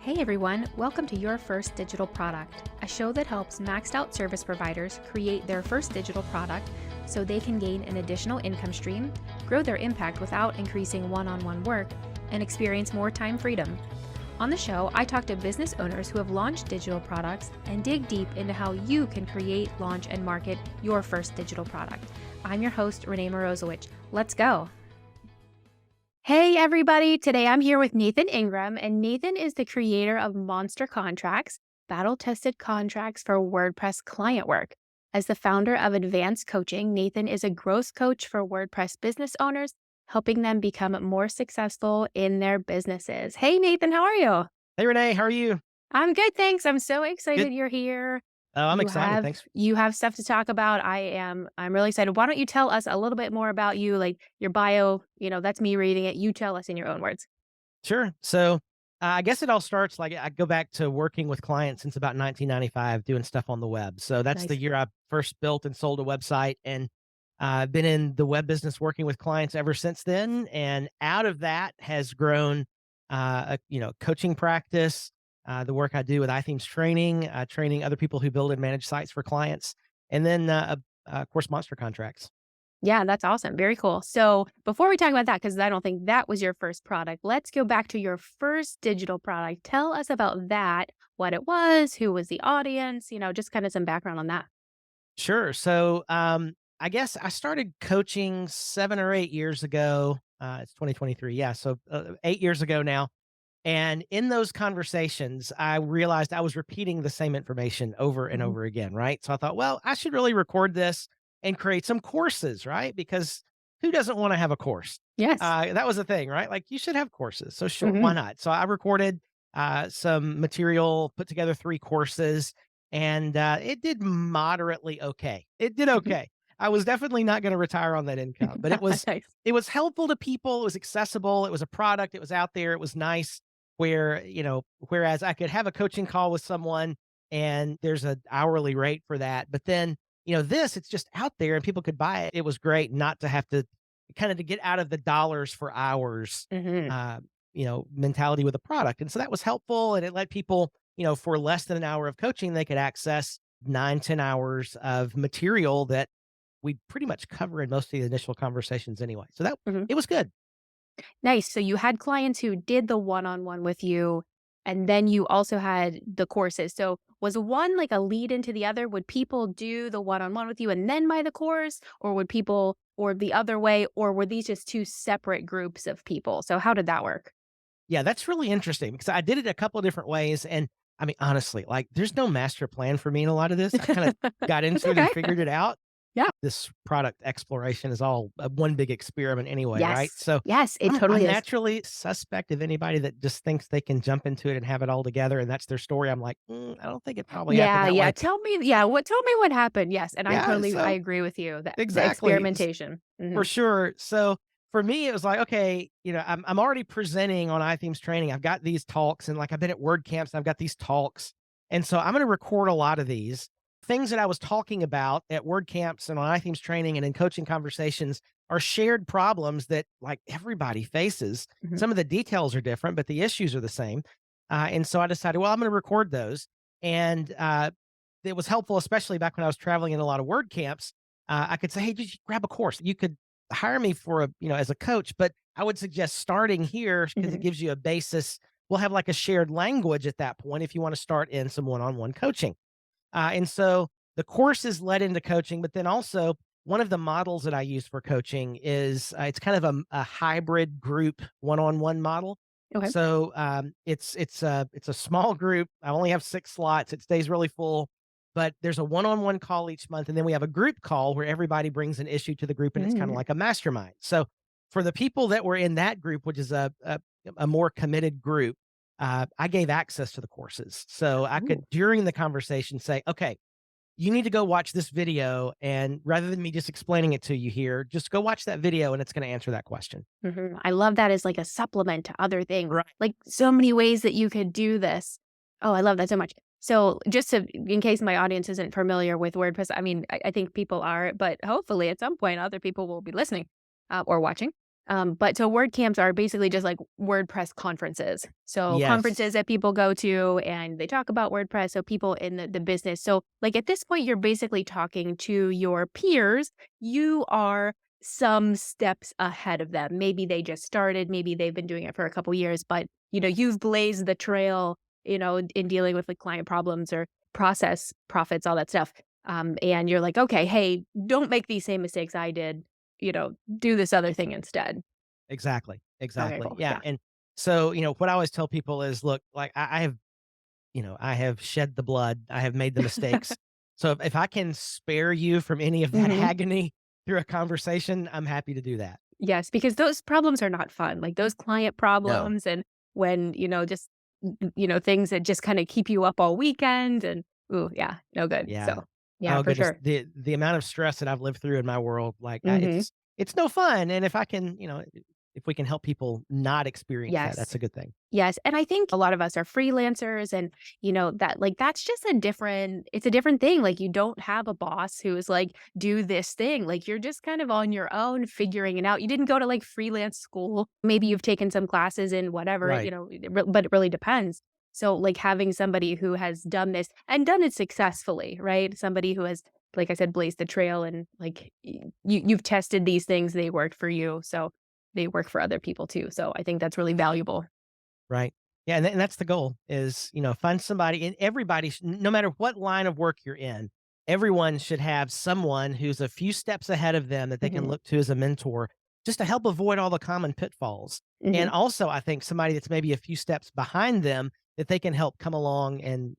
Hey everyone, welcome to Your First Digital Product, a show that helps maxed out service providers create their first digital product so they can gain an additional income stream, grow their impact without increasing one-on-one work, and experience more time freedom. On the show, I talk to business owners who have launched digital products and dig deep into how you can create, launch, and market your first digital product. I'm your host, Renee Morozowicz. Let's go. Hey everybody, today I'm here with Nathan Ingram, and Nathan is the creator of MonsterContracts, battle-tested contracts for WordPress client work. As the founder of Advanced Coaching, Nathan is a growth coach for WordPress business owners, helping them become more successful in their businesses. Hey Nathan, how are you? Hey Renee, how are you? I'm good, thanks. I'm so excited Good. you're here. Oh, I'm You excited. have Thanks. you have stuff to talk about. I'm really excited. Why don't you tell us a little bit more about you, like your bio, that's me reading it. You tell us in your own words. Sure. So I guess it all starts like I go back to working with clients since about 1995, doing stuff on the web. So that's the Nice. year I first built and sold a website, and I've been in the web business working with clients ever since then. And out of that has grown, coaching practice, the work I do with iThemes training, training other people who build and manage sites for clients, and then of course, MonsterContracts. Yeah, that's awesome. Very cool. So before we talk about that, because I don't think that was your first product, let's go back to your first digital product. Tell us about that, what it was, who was the audience, just kind of some background on that. Sure. So, I guess I started coaching 7 or 8 years ago. It's 2023. Yeah. So, 8 years ago now. And in those conversations, I realized I was repeating the same information over and Mhm. over again. Right. So I thought, well, I should really record this and create some courses. Right. Because who doesn't want to have a course? Yes. That was the thing. Right. Like you should have courses. So, sure. Why Hmm. not? So I recorded some material, put together 3 courses, and it did moderately okay. It did Hmm. okay. I was definitely not going to retire on that income, but it was Nice. it was helpful to people. It was accessible. It was a product. It was out there. It was nice. Whereas I could have a coaching call with someone and there's an hourly rate for that, but then this it's just out there and people could buy it. It was great not to have to kind of to get out of the dollars for hours Hmm. uh, mentality with a product. And so that was helpful. And it let people, for less than an hour of coaching, they could access 9, 10 hours of material that we pretty much cover in most of the initial conversations anyway. So that Hmm. it was good. Nice. So you had clients who did the one-on-one with you, and then you also had the courses. So was one like a lead into the other? Would people do the one-on-one with you and then buy the course, or would people, or the other way, or were these just two separate groups of people? So how did that work? Yeah, that's really interesting because I did it a couple of different ways. And I mean, honestly, like there's no master plan for me in a lot of this. I kind of got It's into it and okay. figured it out. Yeah. This product exploration is all one big experiment anyway, right? Yes. So Yes, it I'm totally is. naturally suspect of anybody that just thinks they can jump into it and have it all together and that's their story. I'm like, I don't think it probably happened Yeah, that yeah. way. Tell me what happened. Yes, and Yeah, I so agree with you that the exactly. experimentation. For Mhm. sure. So for me, it was like, okay, I'm already presenting on iThemes training. I've got these talks and like I've been at WordCamps, and I've got these talks. And so I'm going to record a lot of these things that I was talking about at WordCamps and on iThemes training and in coaching conversations are shared problems that like everybody faces. Mhm. Some of the details are different, but the issues are the same. And so I decided, well, I'm going to record those. And it was helpful, especially back when I was traveling in a lot of WordCamps. I could say, hey, just grab a course. You could hire me for as a coach, but I would suggest starting here because it Mhm. gives you a basis. We'll have like a shared language at that point if you want to start in some one-on-one coaching. And so the courses led into coaching, but then also one of the models that I use for coaching is it's kind of a hybrid group one-on-one model. Okay. So it's a small group. I only have 6 slots. It stays really full, but there's a one-on-one call each month, and then we have a group call where everybody brings an issue to the group, and it's kind of Mm. like a mastermind. So for the people that were in that group, which is a more committed group, I gave access to the courses. So I Ooh. could, during the conversation, say, okay, you need to go watch this video. And rather than me just explaining it to you here, just go watch that video and it's going to answer that question. Mhm. I love that as like a supplement to other things. Right. Like so many ways that you could do this. Oh, I love that so much. So just to, in case my audience isn't familiar with WordPress, I mean, I think people are, but hopefully at some point other people will be listening or watching. But so WordCamps are basically just like WordPress conferences. So Yes, conferences that people go to and they talk about WordPress. So people in the business. So like at this point, you're basically talking to your peers. You are some steps ahead of them. Maybe they just started, maybe they've been doing it for a couple years, but you've blazed the trail, in dealing with like client problems or process profits, all that stuff. And you're like, okay, hey, don't make these same mistakes I did, do this other thing instead. exactly, Okay, exactly. cool. Yeah, Yeah. and so, what I always tell people is, look, like I have, I have shed the blood, I have made the mistakes. So if I can spare you from any of that Mhm. agony through a conversation, I'm happy to do that. Yes, because those problems are not fun, like, those client No. problems and when, just, things that just kinda keep you up all weekend and ooh, yeah, no good. Yeah. So, yeah, Oh for goodness, sure. the amount of stress that I've lived through in my world, like, Mhm. it's no fun, and if I can, if we can help people not experience that, that's Yes. a good thing. Yes, and I think a lot of us are freelancers and, that like, that's just it's a different thing, like, you don't have a boss who is like, "Do this thing," like, you're just kind of on your own figuring it out. You didn't go to, like, freelance school. Maybe you've taken some classes in whatever, Right. but it really depends. So, like, having somebody who has done this and done it successfully, right? Somebody who has, like I said, blazed the trail and, like, you've tested these things, they worked for you, so they work for other people too. So, I think that's really valuable. Right. Yeah, and that's the goal is, find somebody and everybody no matter what line of work you're in, everyone should have someone who's a few steps ahead of them that they can Mhm. look to as a mentor just to help avoid all the common pitfalls. And Mhm. also, I think somebody that's maybe a few steps behind them that they can help come along and,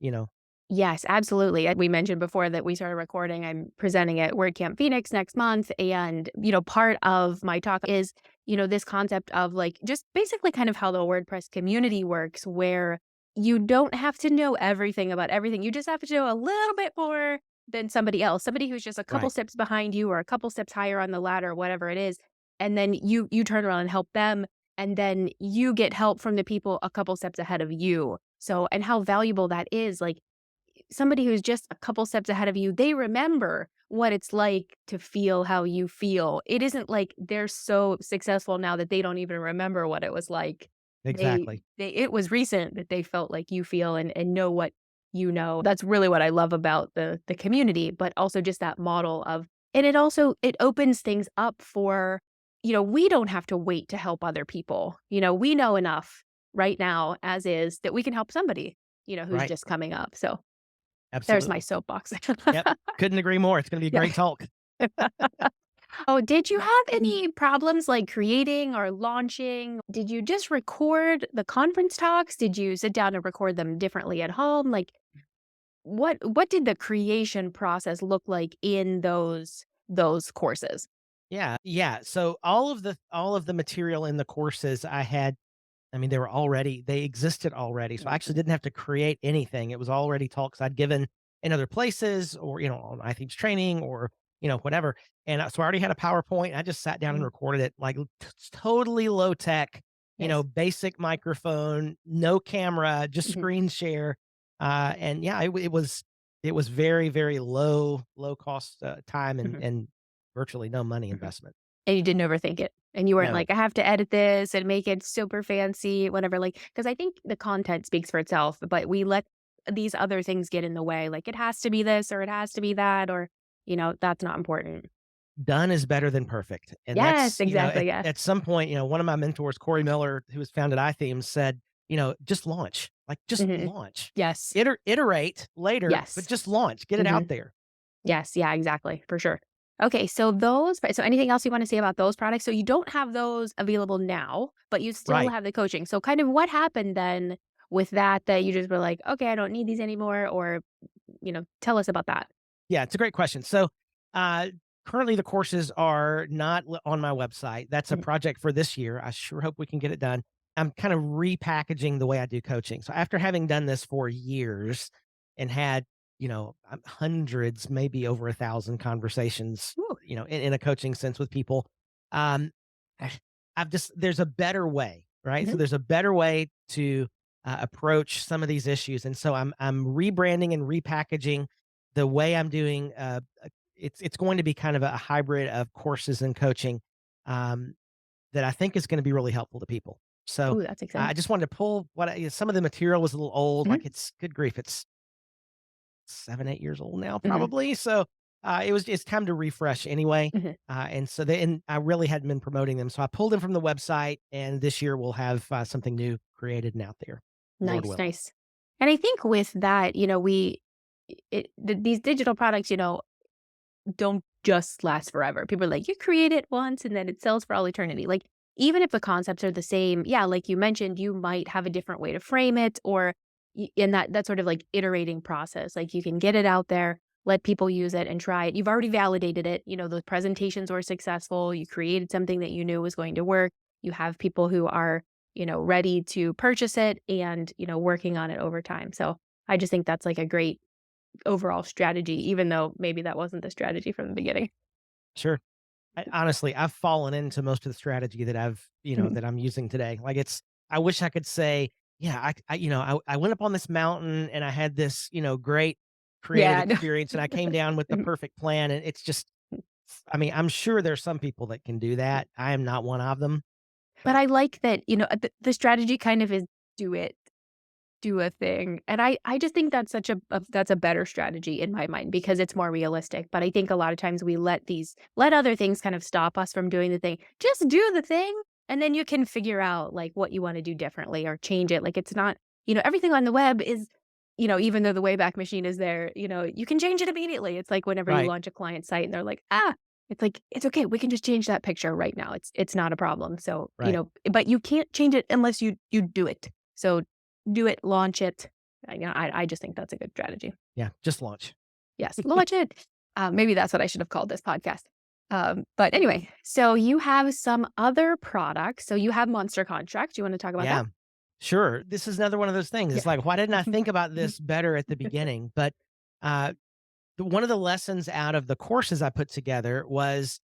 Yes, absolutely. We mentioned before that we started recording. I'm presenting at WordCamp Phoenix next month. And, part of my talk is, this concept of like just basically kind of how the WordPress community works, where you don't have to know everything about everything. You just have to know a little bit more than somebody else, somebody who's just a couple right. steps behind you or a couple steps higher on the ladder, whatever it is. And then you turn around and help them. And then you get help from the people a couple steps ahead of you. So, and how valuable that is. Like, somebody who's just a couple steps ahead of you, they remember what it's like to feel how you feel. It isn't like they're so successful now that they don't even remember what it was like. Exactly. It was recent that they felt like you feel and know what you know. That's really what I love about the community, but also just that model of and it opens things up for, we don't have to wait to help other people. We know enough right now as is that we can help somebody, who's Right. just coming up. So there's my Absolutely. soapbox. Yep. Couldn't agree more. It's going to be a Yeah. great talk. Oh, did you have any problems, like, creating or launching? Did you just record the conference talks? Did you sit down and record them differently at home? Like, what did the creation process look like in those courses? Yeah. Yeah. So all of the material in the courses I had, I mean, they existed already. So I actually Mhm. didn't have to create anything. It was already talks I'd given in other places or, on iThemes training or, whatever. And so I already had a PowerPoint. I just sat down and Mhm. recorded it like totally low tech, Nice. basic microphone, no camera, just Mhm. screen share. And yeah, it was very, very low cost time and, Mhm. and virtually no money Mhm. investment. And you didn't overthink it. And you weren't No. like, "I have to edit this and make it super fancy," whatever, like because I think the content speaks for itself, but we let these other things get in the way, like, it has to be this or it has to be that or, that's not important. Done is better than perfect, and Yes, that's, exactly, at yeah. some point, one of my mentors, Corey Miller, who was founded iThemes, said, "Just launch, like, just Mhm. launch. Yes. Iterate later, but Yes. just launch, get it out Mhm. there." Yes, yeah, exactly, for sure. Okay, so anything else you wanna say about those products? So you don't have those available now, but you still Right. have the coaching. So kind of what happened then with that you just were like, "Okay, I don't need these anymore," or, tell us about that. Yeah, it's a great question. So, uh, currently the courses are not on my website. That's a Mhm, project for this year. I sure hope we can get it done. I'm kind of repackaging the way I do coaching. So after having done this for years and had, hundreds, maybe over 1,000 conversations, ooh, in a coaching sense with people, um, there's a better way, right? So mhm, there's a better way to approach some of these issues. And so I'm rebranding and repackaging the way I'm doing, it's going to be kind of a hybrid of courses and coaching, um, that I think is going to be really helpful to people. So Ooh, that's I exciting. just wanted to pull some of the material was a little old. Mhm, Like it's good grief. It's 7, 8 years old now, mhm, probably. So it's time to refresh anyway. mhm. And I really hadn't been promoting them. So I pulled them from the website and this year we'll have something new created and out there, Lord Nice, willing. nice. And I think with that, these digital products, don't just last forever. People are like, you create it once and then it sells for all eternity. Like, even if the concepts are the same, yeah, like you mentioned, you might have a different way to frame it, or in that sort of like iterating process. Like, you can get it out there, let people use it and try it. You've already validated it. The presentations were successful. You created something that you knew was going to work. You have people who are, ready to purchase it and, working on it over time. So I just think that's like a great overall strategy, even though maybe that wasn't the strategy from the beginning. Sure. Honestly, I've fallen into most of the strategy that Mhm. that I'm using today. Like I wish I could say, yeah, I went up on this mountain and I had this, great creative Yeah, I know. experience and I came down with the Mhm. perfect plan. And it's just, I mean, I'm sure there's some people that can do that. I am not one of them, But but I like that, the strategy kind of is do it, do a thing, and I just think that's such that's a better strategy in my mind because it's more realistic, but I think a lot of times we let other things kind of stop us from doing the thing. Just do the thing, and then you can figure out, like, what you wanna do differently or change it. Like, it's not everything on the web is even though the Wayback Machine is there, you can change it immediately. It's like whenever you right, launch a client site and they're like, "Ah," it's like, "It's okay, we can just change that picture right now. It's not a problem." So, right. but you can't change it unless you do it. So do it, launch it. I just think that's a good strategy. Yeah, just launch. Yes, launch it. Maybe that's what I should have called this podcast. But anyway, so you have some other products. So you have Monster Contracts. You want to talk about that? Yeah, sure. This is another one of those things. Yeah. It's like, why didn't I think about Mhm. this better at the beginning? But uh, one of the lessons out of the courses I put together was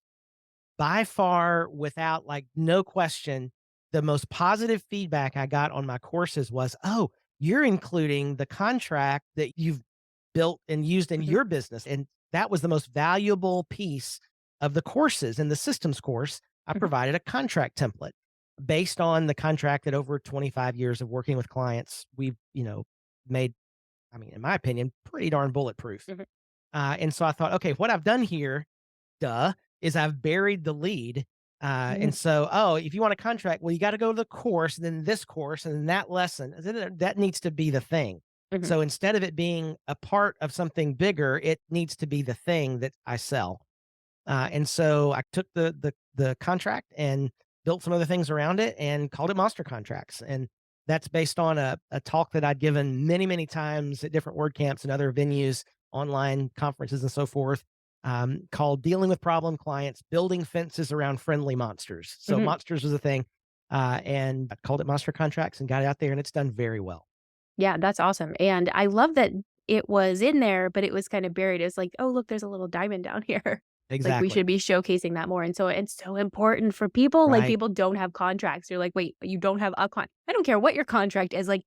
by far, without like no question, the most positive feedback I got on my courses was, "Oh, you're including the contract that you've built and used in Mhm. your business." And that was the most valuable piece of the courses. In the systems course, I Mhm. provided a contract template based on the contract that over 25 years of working with clients, we've, made, I mean, in my opinion, pretty darn bulletproof. Mhm. And so I thought, okay, what I've done here, duh, is I've buried the lead. And Mhm. so, oh, if you want a contract, well, you got to go to the course, and then this course, and then that lesson. That needs to be the thing. Mhm. So instead of it being a part of something bigger, it needs to be the thing that I sell. And so I took the contract and built some other things around it and called it Monster Contracts. And that's based on a talk that I'd given many, many times at different word camps and other venues, online conferences and so forth, called Dealing with Problem Clients, Building Fences Around Friendly Monsters. So Mhm. monsters was a thing. And I called it Monster Contracts and got it out there and it's done very well. Yeah, that's awesome. And I love that it was in there, but it was kind of buried. It's like, oh, look, there's a little diamond down here. Like, we Exactly. should be showcasing that more. And so it's so important for people. Like, Right. people don't have contracts. You're like, wait, you don't have a I don't care what your contract is. Like,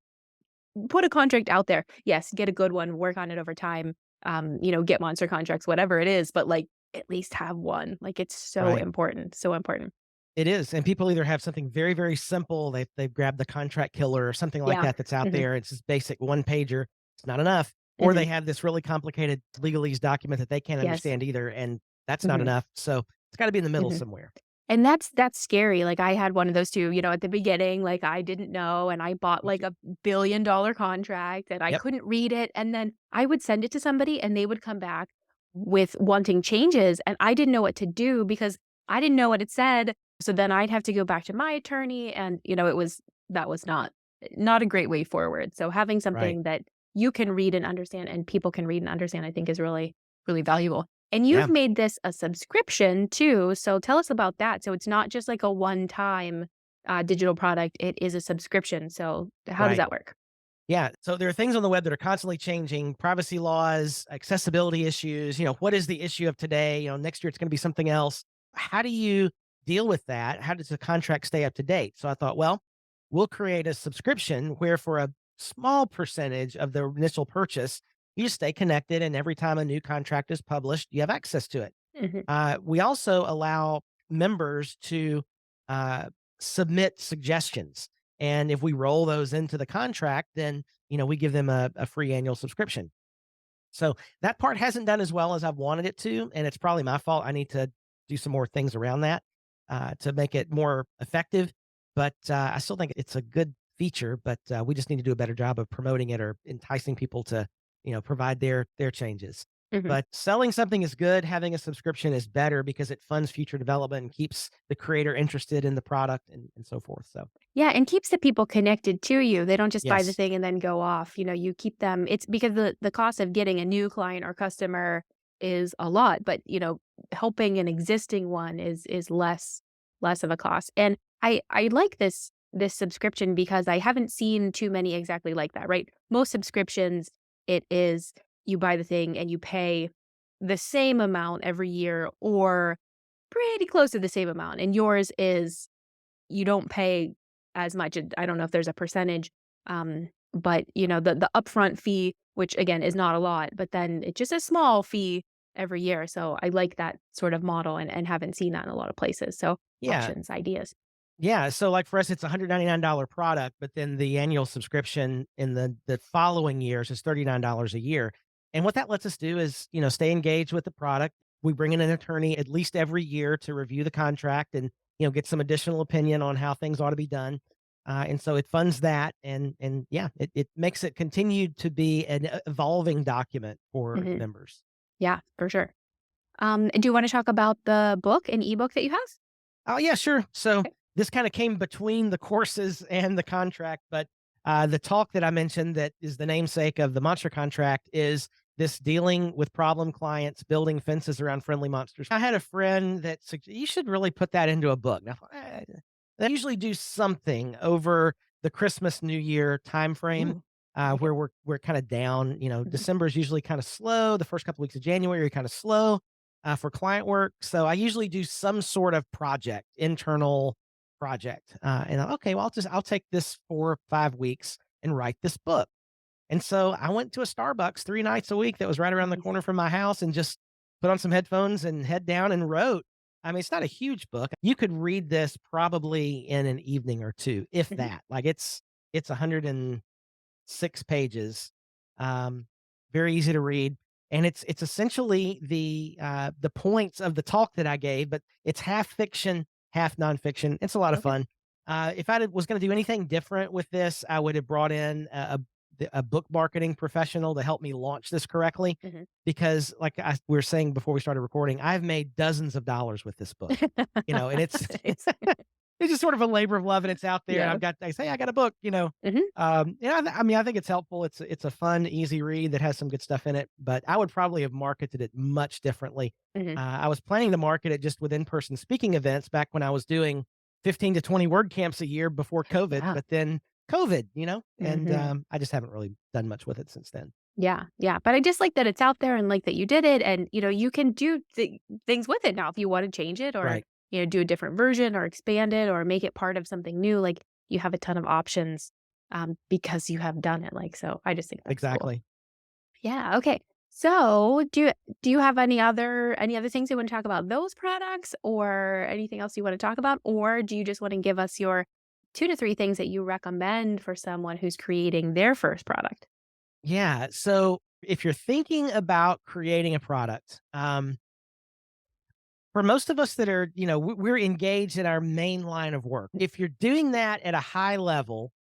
put a contract out there. Yes, get a good one, work on it over time. Get monster contracts, whatever it is, but like at least have one. Like, it's so Right. important. So important. It is, and people either have something very, very simple, they've grabbed the contract killer or something like Yeah. that that's out Hmm. there, it's just basic one pager, it's not enough, or Hmm. they have this really complicated legalese document that they can't Yes. understand either, and that's not Hmm. enough, so it's gotta be in the middle Hmm. somewhere. And that's scary. Like, I had one of those too, at the beginning, like, I didn't know, and I bought, Me like, too. a billion-dollar contract, and I Yep, couldn't read it, and then I would send it to somebody, and they would come back with wanting changes, and I didn't know what to do because I didn't know what it said, so then I'd have to go back to my attorney, and, that was not a great way forward. So having right. something that you can read and understand and people can read and understand, I think is really, really valuable. And you've Yeah, made this a subscription too, so tell us about that. So it's not just like a one-time, digital product, it is a subscription, so how does right. that work? Yeah, so there are things on the web that are constantly changing, privacy laws, accessibility issues, what is the issue of today? Next year it's gonna be something else. How do you deal with that? How does the contract stay up to date? So I thought, well, we'll create a subscription where for a small percentage of the initial purchase, you stay connected, and every time a new contract is published, you have access to it. Mhm, We also allow members to uh, submit suggestions. And if we roll those into the contract, then, we give them a free annual subscription. So that part hasn't done as well as I've wanted it to, and it's probably my fault. I need to do some more things around that to make it more effective. But I still think it's a good feature, but we just need to do a better job of promoting it or enticing people to, provide their changes. Mhm. But selling something is good. Having a subscription is better because it funds future development and keeps the creator interested in the product and so forth. So Yeah, and keeps the people connected to you. They don't just buy the yes, thing and then go off. You keep them. It's because the cost of getting a new client or customer is a lot, but helping an existing one is less of a cost. And I like this subscription because I haven't seen too many exactly like that, right? Most subscriptions, it is you buy the thing and you pay the same amount every year or pretty close to the same amount. And yours is you don't pay as much. I don't know if there's a percentage, but the upfront fee, which again is not a lot, but then it's just a small fee every year. So I like that sort of model and haven't seen that in a lot of places. So yeah. options, ideas. Yeah, so, like, for us, it's a $199 product, but then the annual subscription in the following years is $39 a year, and what that lets us do is, stay engaged with the product. We bring in an attorney at least every year to review the contract and, get some additional opinion on how things ought to be done, and so it funds that, and yeah, it makes it continue to be an evolving document for its Hmm. members. Yeah, for sure. Do you want to talk about the book and ebook that you have? Oh, yeah, sure. So Okay. this kind of came between the courses and the contract, but the talk that I mentioned that is the namesake of the monster contract is this dealing with problem clients, building fences around friendly monsters. I had a friend that said, you should really put that into a book. Now, they usually do something over the Christmas, New Year timeframe Ooh. Okay. where we're kind of down. Mhm. December is usually kind of slow. The first couple weeks of January are kind of slow for client work. So I usually do some sort of project, internal project. Okay, well, I'll take this 4 or 5 weeks and write this book. And so I went to a Starbucks 3 nights a week that was right around the Nice. corner from my house and just put on some headphones and head down and wrote. I mean, it's not a huge book. You could read this probably in an evening or two, if Mhm. that. Like it's 106 pages, um, very easy to read, and it's essentially the points of the talk that I gave, but it's half fiction, half nonfiction. It's a lot of Okay. fun. If was going to do anything different with this, I would have brought in a book marketing professional to help me launch this correctly, Mhm. because like we were saying before we started recording, I've made dozens of dollars with this book, and it's Nice. it's just sort of a labor of love, and it's out there, and Yeah. I say, "Hey, I got a book." Mhm. I mean, I think it's helpful. It's a fun, easy read that has some good stuff in it, but I would probably have marketed it much differently. Mhm. I was planning to market it just with in-person speaking events back when I was doing 15 to 20 word camps a year before COVID, Yeah. but then COVID, and Mhm. I just haven't really done much with it since then. Yeah, yeah, but I just like that it's out there and like that you did it and, you can do things with it now if you wanna change it or, Right. do a different version or expand it or make it part of something new, like, you have a ton of options, because you have done it, like, so I just think that's cool. Exactly. Yeah, okay. So, do you have any other things you wanna talk about those products or anything else you wanna talk about? Or do you just wanna give us your 2 to 3 things that you recommend for someone who's creating their first product? Yeah. So if you're thinking about creating a product, for most of us that are, we're engaged in our main line of work. If you're doing that at a high level,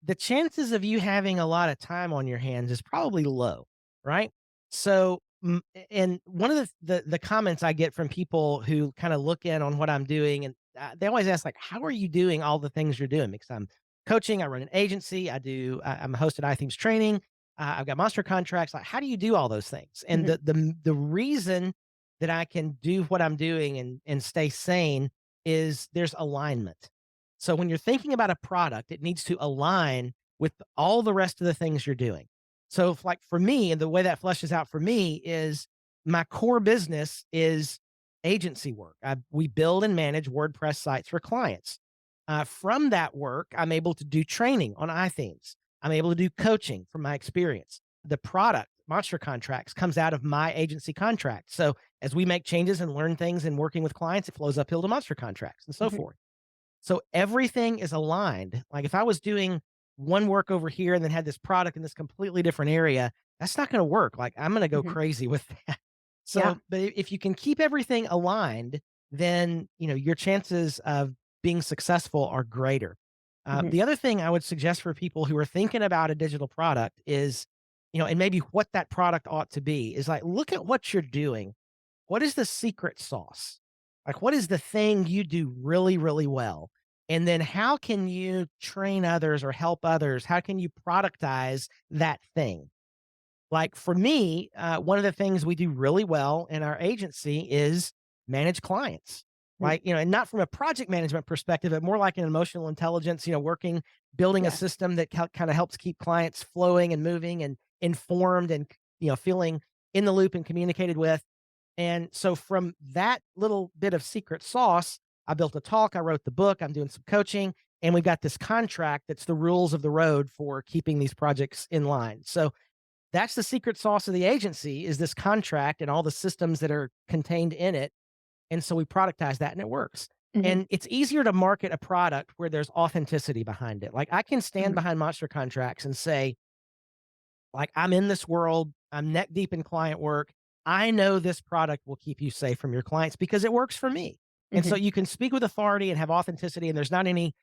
the chances of you having a lot of time on your hands is probably low, right? So, and one of the comments I get from people who kind of look in on what I'm doing, and they always ask, like, "How are you doing all the things you're doing?" Because I'm coaching, I run an agency, I'm a host at iThemes Training, I've got Monster Contracts. Like, how do you do all those things? And Mhm, the reason that I can do what I'm doing and stay sane is there's alignment. So when you're thinking about a product, it needs to align with all the rest of the things you're doing. So if, like, for me, and the way that fleshes out for me is my core business is agency work. We build and manage WordPress sites for clients. From that work, I'm able to do training on iThemes. I'm able to do coaching from my experience. The product, Monster Contracts, comes out of my agency contract. So as we make changes and learn things and working with clients, it flows uphill to Monster Contracts and so mhm. forth. So everything is aligned. Like if I was doing one work over here and then had this product in this completely different area, that's not going to work. Like I'm going to go Hmm. crazy with that. Yeah. So, but if you can keep everything aligned, then, your chances of being successful are greater. Hmm. The other thing I would suggest for people who are thinking about a digital product is, and maybe what that product ought to be is like, look at what you're doing. What is the secret sauce? Like, what is the thing you do really, really well? And then how can you train others or help others? How can you productize that thing? Like for me, one of the things we do really well in our agency is manage clients. Like, and not from a project management perspective, but more like an emotional intelligence, building a Yes. system that kind of helps keep clients flowing and moving and informed and, feeling in the loop and communicated with. And so from that little bit of secret sauce, I built a talk, I wrote the book, I'm doing some coaching, and we've got this contract that's the rules of the road for keeping these projects in line. So that's the secret sauce of the agency is this contract and all the systems that are contained in it. And so we productize that and it works. Hmm. And it's easier to market a product where there's authenticity behind it. Like I can stand Hmm. behind Monster Contracts and say, like, I'm in this world, I'm neck deep in client work. I know this product will keep you safe from your clients because it works for me. And so Hmm. you can speak with authority and have authenticity, and there's not any,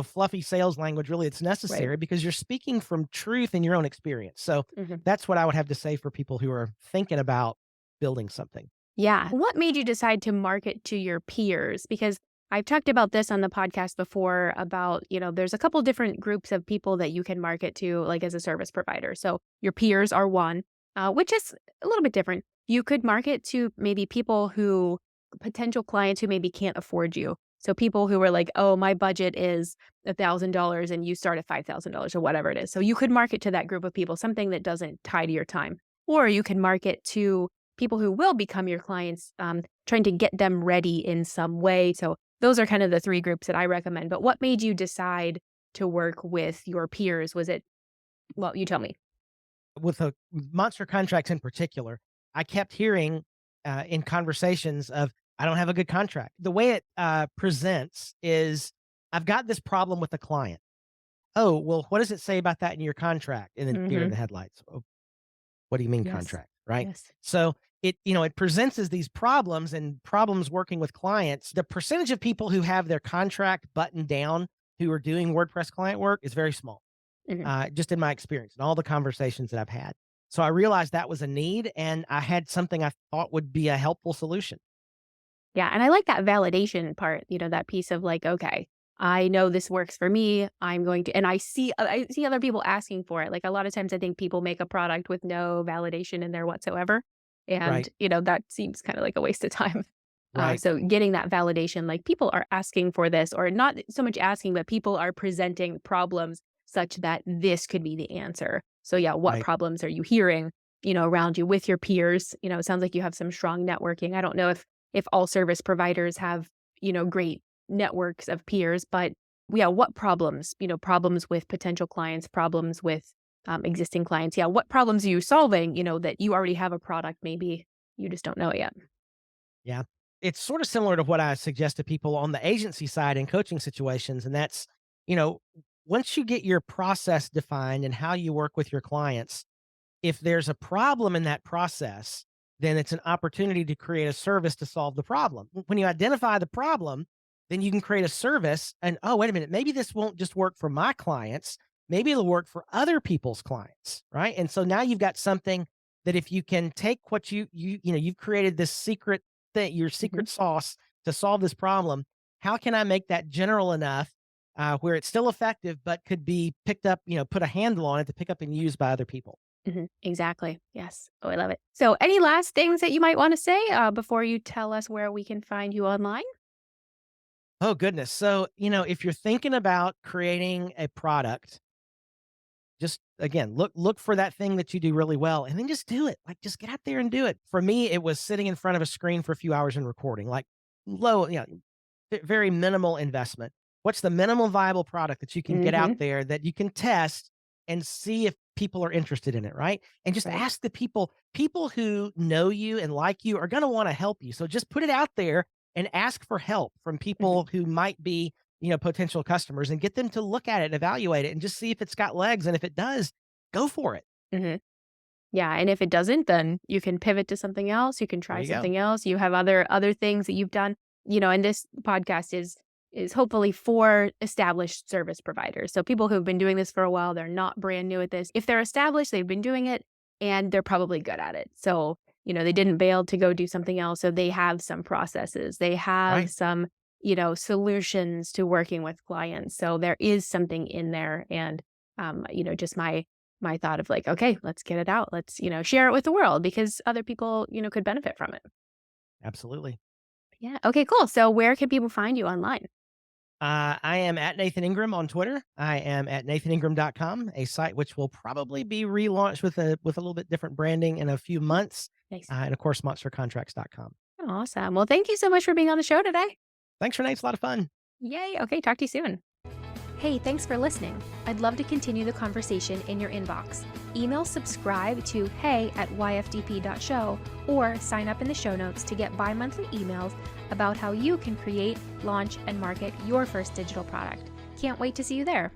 fluffy sales language really it's Right. necessary because you're speaking from truth in your own experience. So Hmm. that's what I would have to say for people who are thinking about building something. Yeah. What made you decide to market to your peers? Because I've talked about this on the podcast before about, there's a couple different groups of people that you can market to, like as a service provider. So your peers are one, which is a little bit different. You could market to maybe people who, potential clients who maybe can't afford you. So people who are like, oh, my budget is $1,000 and you start at $5,000 or whatever it is. So you could market to that group of people, something that doesn't tie to your time. Or you can market to people who will become your clients, trying to get them ready in some way. So those are kind of the three groups that I recommend. But what made you decide to work with your peers? Was it, well, you tell me. With Monster Contracts in particular, I kept hearing in conversations of, I don't have a good contract. The way it presents is, I've got this problem with the client. Oh, well, what does it say about that in your contract? And then deer in Hmm. the headlights. Oh, what do you mean Yes. contract? Right. Yes. So it presents as these problems and problems working with clients. The percentage of people who have their contract buttoned down who are doing WordPress client work is very small, Hmm. just in my experience and all the conversations that I've had. So I realized that was a need and I had something I thought would be a helpful solution. Yeah. And I like that validation part, that piece of like, okay, I know this works for me. I'm going to, and I see other people asking for it. Like a lot of times I think people make a product with no validation in there whatsoever. And, Right. that seems kind of like a waste of time. Right. So getting that validation, like people are asking for this, or not so much asking, but people are presenting problems such that this could be the answer. So yeah, what Right. problems are you hearing, around you with your peers? It sounds like you have some strong networking. I don't know if all service providers have, great networks of peers, but yeah, what problems, problems with potential clients, problems with existing clients. Yeah, what problems are you solving, that you already have a product, maybe you just don't know it yet. Yeah. It's sort of similar to what I suggest to people on the agency side in coaching situations. And that's, you know, once you get your process defined and how you work with your clients, if there's a problem in that process, then it's an opportunity to create a service to solve the problem. When you identify the problem, then you can create a service and, oh, wait a minute, maybe this won't just work for my clients. Maybe it'll work for other people's clients. Right. And so now you've got something that if you can take what you've created this secret thing, your Mhm. secret sauce to solve this problem. How can I make that general enough where it's still effective, but could be picked up, put a handle on it to pick up and use by other people? Mhm. Exactly. Yes. Oh, I love it. So, any last things that you might want to say before you tell us where we can find you online? Oh, goodness. So, if you're thinking about creating a product, just again, look for that thing that you do really well and then just do it. Like just get out there and do it. For me, it was sitting in front of a screen for a few hours and recording, like low, very minimal investment. What's the minimal viable product that you can get out Hmm. there that you can test and see if people are interested in it, right? And just Right. ask the people who know you and like you are going to want to help you. So just put it out there and ask for help from Hmm. people who might be potential customers and get them to look at it and evaluate it and just see if it's got legs. And if it does, go for it. Mhm. Yeah, and if it doesn't, then you can pivot to something else. You can There try you go. something else. You have other things that you've done. And this podcast is hopefully for established service providers. So people who've been doing this for a while, they're not brand new at this. If they're established, they've been doing it and they're probably good at it. So, they didn't bail to go do something else. So they have some processes. They have Right. some, solutions to working with clients. So there is something in there. And just my thought of like, okay, let's get it out. Let's, share it with the world because other people, could benefit from it. Absolutely. Yeah. Okay, cool. So where can people find you online? I am at Nathan Ingram on Twitter. I am at nathaningram.com, a site which will probably be relaunched with a little bit different branding in a few months. Nice. And of course, MonsterContracts.com. Awesome. Well, thank you so much for being on the show today. Thanks, Renee. It's a lot of fun. Yay. Okay. Talk to you soon. Hey, thanks for listening. I'd love to continue the conversation in your inbox. Email subscribe to hey@yfdp.show or sign up in the show notes to get bi-monthly emails about how you can create, launch, and market your first digital product. Can't wait to see you there.